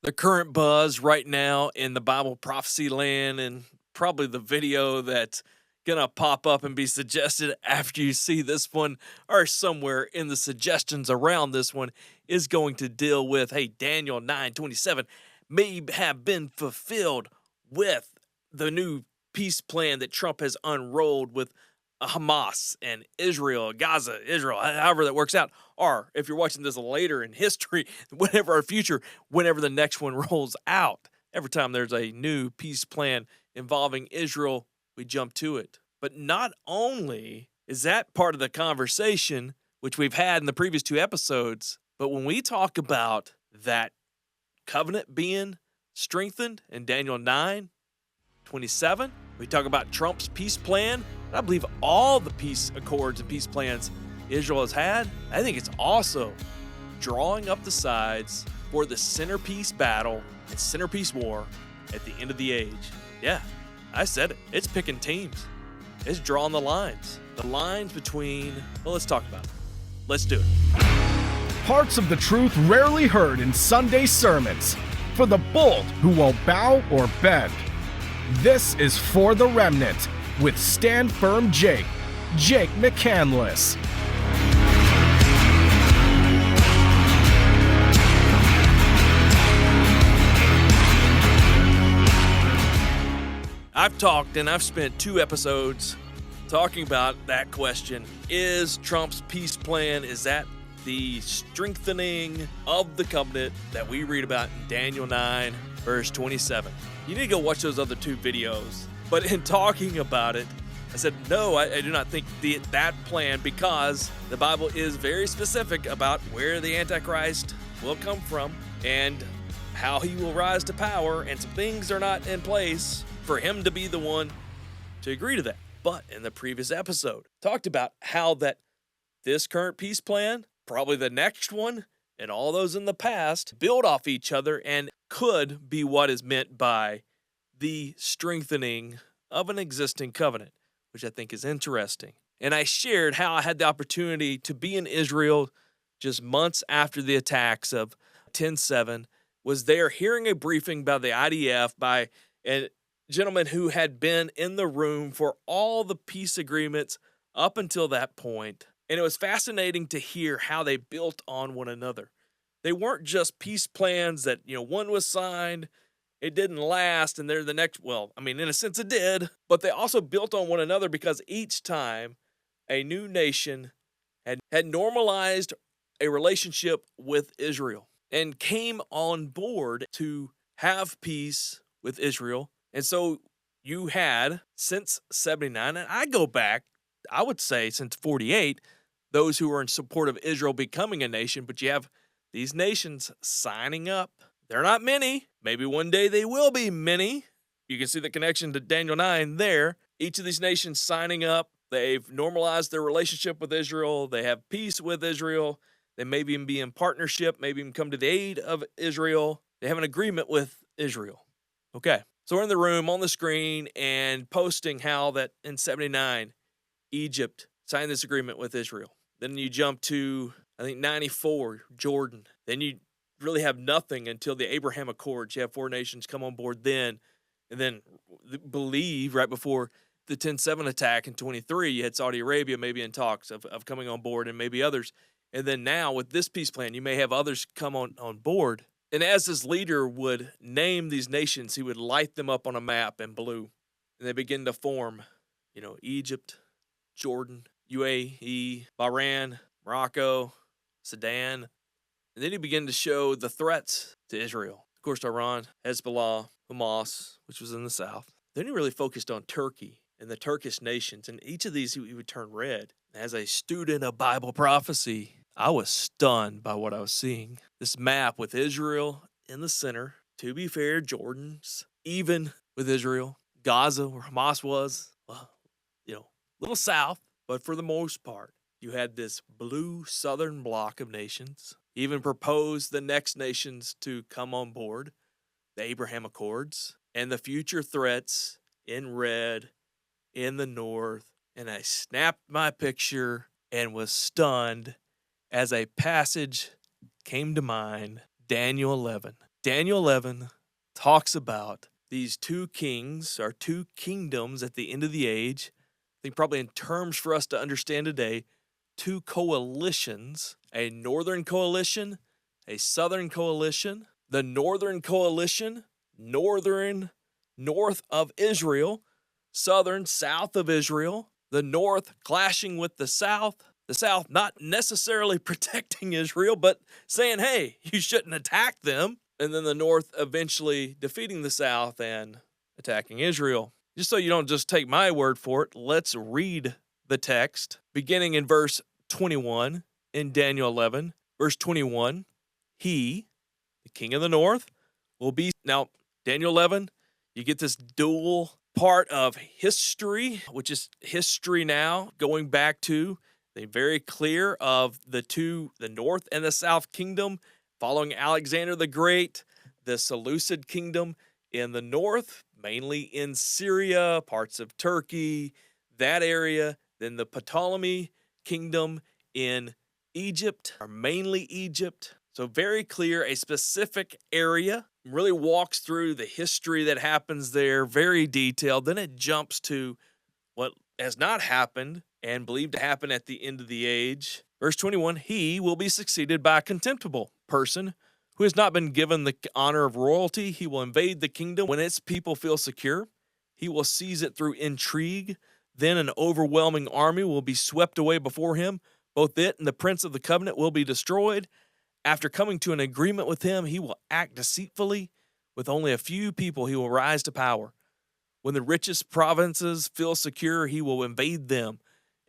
The current buzz right now in the Bible prophecy land, and probably the video that's gonna pop up and be suggested after you see this one, or somewhere in the suggestions around this one, is going to deal with, hey, Daniel 9:27 may have been fulfilled with the new peace plan that Trump has unrolled with Hamas and Israel, Gaza, Israel, however that works out. Or if you're watching this later in history, whenever our future, whenever the next one rolls out, every time there's a new peace plan involving Israel, we jump to it. But not only is that part of the conversation, which we've had in the previous two episodes, but when we talk about that covenant being strengthened in Daniel 9:27, we talk about Trump's peace plan. I believe all the peace accords and peace plans Israel has had. I think it's also drawing up the sides for the centerpiece battle and centerpiece war at the end of the age. Yeah, I said it. It's picking teams. It's drawing the lines. The lines between, well, let's talk about it. Let's do it. Parts of the truth rarely heard in Sunday sermons. For the bold who won't bow or bend. This is For the Remnant with Stand Firm Jake McCandless. I've talked and I've spent 2 episodes talking about that question. Is Trump's peace plan, is that the strengthening of the covenant that we read about in Daniel 9, verse 27? You need to go watch those other 2 videos. But in talking about it, I said, no, I do not think that plan, because the Bible is very specific about where the Antichrist will come from and how he will rise to power, and some things are not in place for him to be the one to agree to that. But in the previous episode, talked about how that this current peace plan, probably the next one, and all those in the past build off each other and could be what is meant by the strengthening of an existing covenant, which I think is interesting. And I shared how I had the opportunity to be in Israel just months after the attacks of 10/7, was there hearing a briefing by the IDF by a gentleman who had been in the room for all the peace agreements up until that point. And it was fascinating to hear how they built on one another. They weren't just peace plans that, one was signed, it didn't last, and they're the next. Well, I mean, in a sense it did, but they also built on one another because each time a new nation had normalized a relationship with Israel and came on board to have peace with Israel. And so you had, since 79, and I go back, I would say since 48, those who were in support of Israel becoming a nation, but you have these nations signing up. They're not many. Maybe one day they will be many. You can see the connection to Daniel 9 there. Each of these nations signing up. They've normalized their relationship with Israel. They have peace with Israel. They maybe even be in partnership, maybe even come to the aid of Israel. They have an agreement with Israel. Okay, so we're in the room on the screen and posting how that in 79, Egypt signed this agreement with Israel. Then you jump to, I think, 94, Jordan. Then you really have nothing until the Abraham Accords. You have 4 nations come on board then, and then believe right before the 10/7 attack in 23, you had Saudi Arabia maybe in talks of coming on board, and maybe others. And then now with this peace plan, you may have others come on board. And as this leader would name these nations, he would light them up on a map in blue. And they begin to form, Egypt, Jordan, UAE, Bahrain, Morocco, Sudan. And then he began to show the threats to Israel. Of course, Iran, Hezbollah, Hamas, which was in the south. Then he really focused on Turkey and the Turkish nations. And each of these he would turn red. As a student of Bible prophecy, I was stunned by what I was seeing. This map with Israel in the center. To be fair, Jordan's even with Israel. Gaza, where Hamas was, well, little south. But for the most part, you had this blue southern block of nations. He even proposed the next nations to come on board, the Abraham Accords, and the future threats in red in the north. And I snapped my picture and was stunned as a passage came to mind, Daniel 11. Daniel 11 talks about these two kings or two kingdoms at the end of the age. I think probably in terms for us to understand today, two coalitions, a northern coalition, a southern coalition. The northern coalition, north of Israel, southern, south of Israel, the north clashing with the south not necessarily protecting Israel, but saying, hey, you shouldn't attack them, and then the north eventually defeating the south and attacking Israel. Just so you don't just take my word for it, let's read the text, beginning in verse 21 in Daniel 11. Verse 21, he, the king of the north, will be... Now, Daniel 11, you get this dual part of history, which is history now, going back to the very clear of the north and the south kingdom, following Alexander the Great, the Seleucid kingdom in the north, mainly in Syria, parts of Turkey, that area, then the Ptolemy kingdom in Egypt, or mainly Egypt. So very clear, a specific area, really walks through the history that happens there, very detailed. Then it jumps to what has not happened and believed to happen at the end of the age. Verse 21, he will be succeeded by a contemptible person who has not been given the honor of royalty. He will invade the kingdom when its people feel secure. He will seize it through intrigue. Then an overwhelming army will be swept away before him. Both it and the prince of the covenant will be destroyed. After coming to an agreement with him, he will act deceitfully. With only a few people, he will rise to power. When the richest provinces feel secure, he will invade them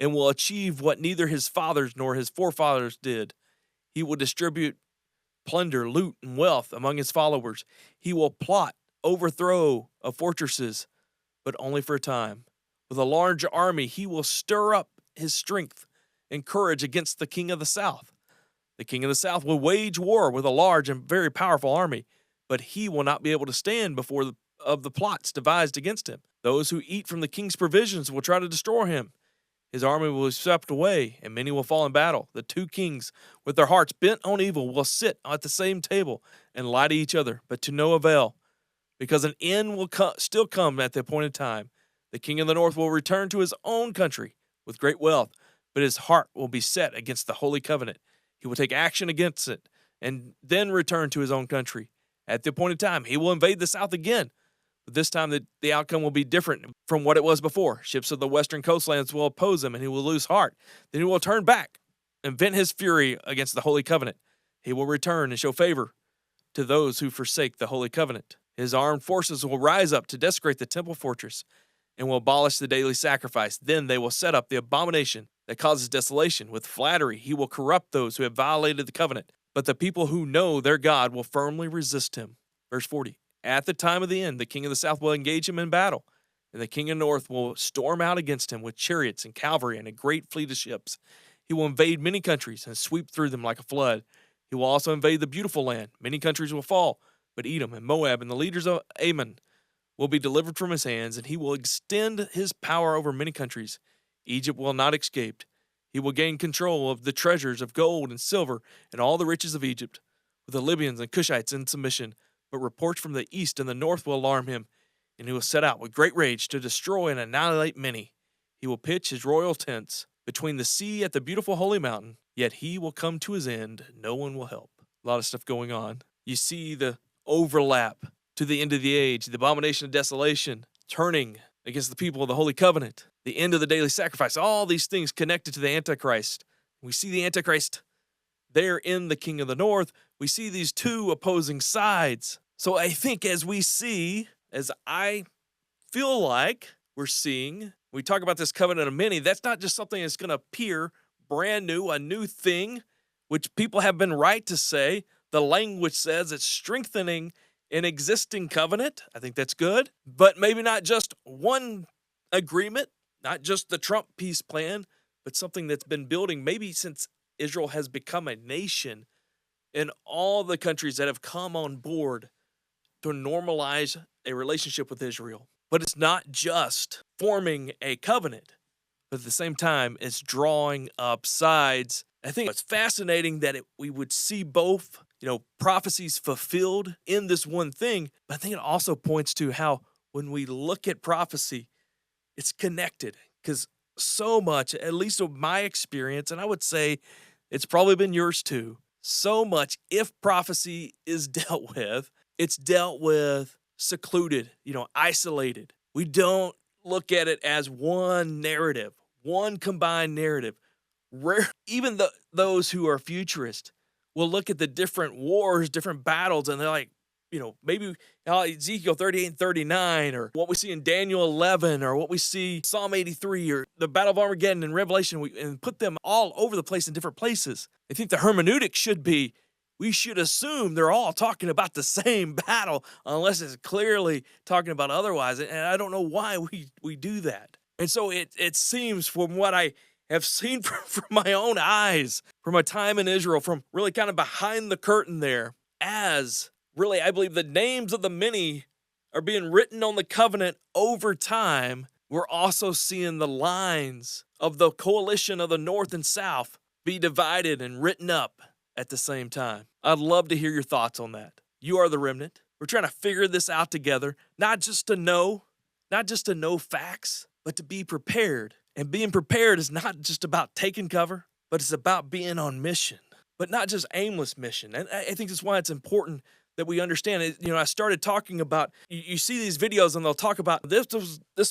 and will achieve what neither his fathers nor his forefathers did. He will distribute plunder, loot, and wealth among his followers. He will plot overthrow of fortresses, but only for a time. With a large army, he will stir up his strength and courage against the king of the south. The king of the south will wage war with a large and very powerful army, but he will not be able to stand before the plots devised against him. Those who eat from the king's provisions will try to destroy him. His army will be swept away, and many will fall in battle. The two kings, with their hearts bent on evil, will sit at the same table and lie to each other, but to no avail, because an end will still come at the appointed time. The king of the north will return to his own country with great wealth, but his heart will be set against the holy covenant. He will take action against it, and then return to his own country. At the appointed time, he will invade the south again. But this time, the outcome will be different from what it was before. Ships of the western coastlands will oppose him, and he will lose heart. Then he will turn back and vent his fury against the holy covenant. He will return and show favor to those who forsake the holy covenant. His armed forces will rise up to desecrate the temple fortress and will abolish the daily sacrifice. Then they will set up the abomination that causes desolation. With flattery, he will corrupt those who have violated the covenant. But the people who know their God will firmly resist him. Verse 40. At the time of the end, the king of the south will engage him in battle, and the king of the north will storm out against him with chariots and cavalry and a great fleet of ships. He will invade many countries and sweep through them like a flood. He will also invade the beautiful land. Many countries will fall, but Edom and Moab and the leaders of Ammon will be delivered from his hands, and he will extend his power over many countries. Egypt will not escape. He will gain control of the treasures of gold and silver and all the riches of Egypt, with the Libyans and Cushites in submission. But reports from the east and the north will alarm him, and he will set out with great rage to destroy and annihilate many. He will pitch his royal tents between the sea at the beautiful holy mountain, yet he will come to his end. No one will help. A lot of stuff going on. You see the overlap to the end of the age, the abomination of desolation, turning against the people of the holy covenant, the end of the daily sacrifice, all these things connected to the Antichrist. We see the Antichrist there in the king of the north. We see these two opposing sides. So I think as I feel like we're seeing, we talk about this covenant of many, that's not just something that's going to appear brand new, a new thing, which people have been right to say. The language says it's strengthening an existing covenant. I think that's good. But maybe not just one agreement, not just the Trump peace plan, but something that's been building maybe since Israel has become a nation, and all the countries that have come on board to normalize a relationship with Israel. But it's not just forming a covenant, but at the same time, it's drawing up sides. I think it's fascinating that we would see both prophecies fulfilled in this one thing. But I think it also points to how when we look at prophecy, it's connected, because so much, at least of my experience, and I would say it's probably been yours too, so much, if prophecy is dealt with, it's dealt with secluded, isolated. We don't look at it as one narrative, one combined narrative. Even those who are futurist will look at the different wars, different battles, and they're like, maybe Ezekiel 38 and 39, or what we see in Daniel 11, or what we see Psalm 83, or the Battle of Armageddon and Revelation, and put them all over the place in different places. I think the hermeneutic should be, we should assume they're all talking about the same battle, unless it's clearly talking about otherwise. And I don't know why we do that. And so it seems, from what I have seen from my own eyes, from my time in Israel, from really kind of behind the curtain there, as really, I believe the names of the many are being written on the covenant over time, we're also seeing the lines of the coalition of the North and South be divided and written up at the same time. I'd love to hear your thoughts on that. You are the remnant. We're trying to figure this out together, not just to know facts, but to be prepared. And being prepared is not just about taking cover, but it's about being on mission, but not just aimless mission. And I think that's why it's important that we understand it. I started talking about, you see these videos and they'll talk about this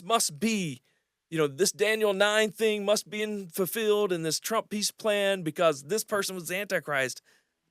must be, this Daniel 9 thing must be fulfilled in this Trump peace plan because this person was the Antichrist.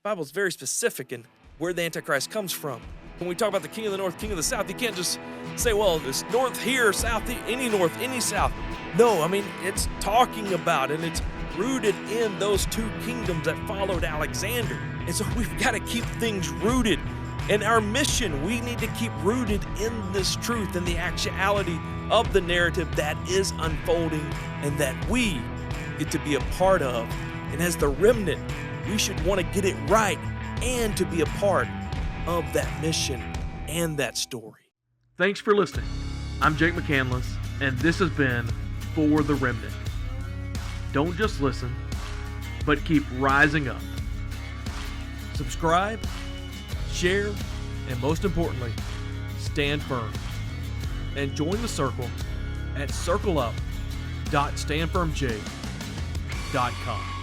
The Bible's very specific in where the Antichrist comes from. When we talk about the king of the north, king of the south, you can't just say, well, it's north here, south, any south. No, it's talking about, and it's rooted in those two kingdoms that followed Alexander. And so we've got to keep things rooted. In our mission, we need to keep rooted in this truth and the actuality of the narrative that is unfolding and that we get to be a part of. And as the remnant, we should want to get it right and to be a part of that mission and that story. Thanks for listening. I'm Jake McCandless, and this has been For the Remnant. Don't just listen, but keep rising up. Subscribe, share, and most importantly, stand firm. And join the circle at circleup.standfirmj.com.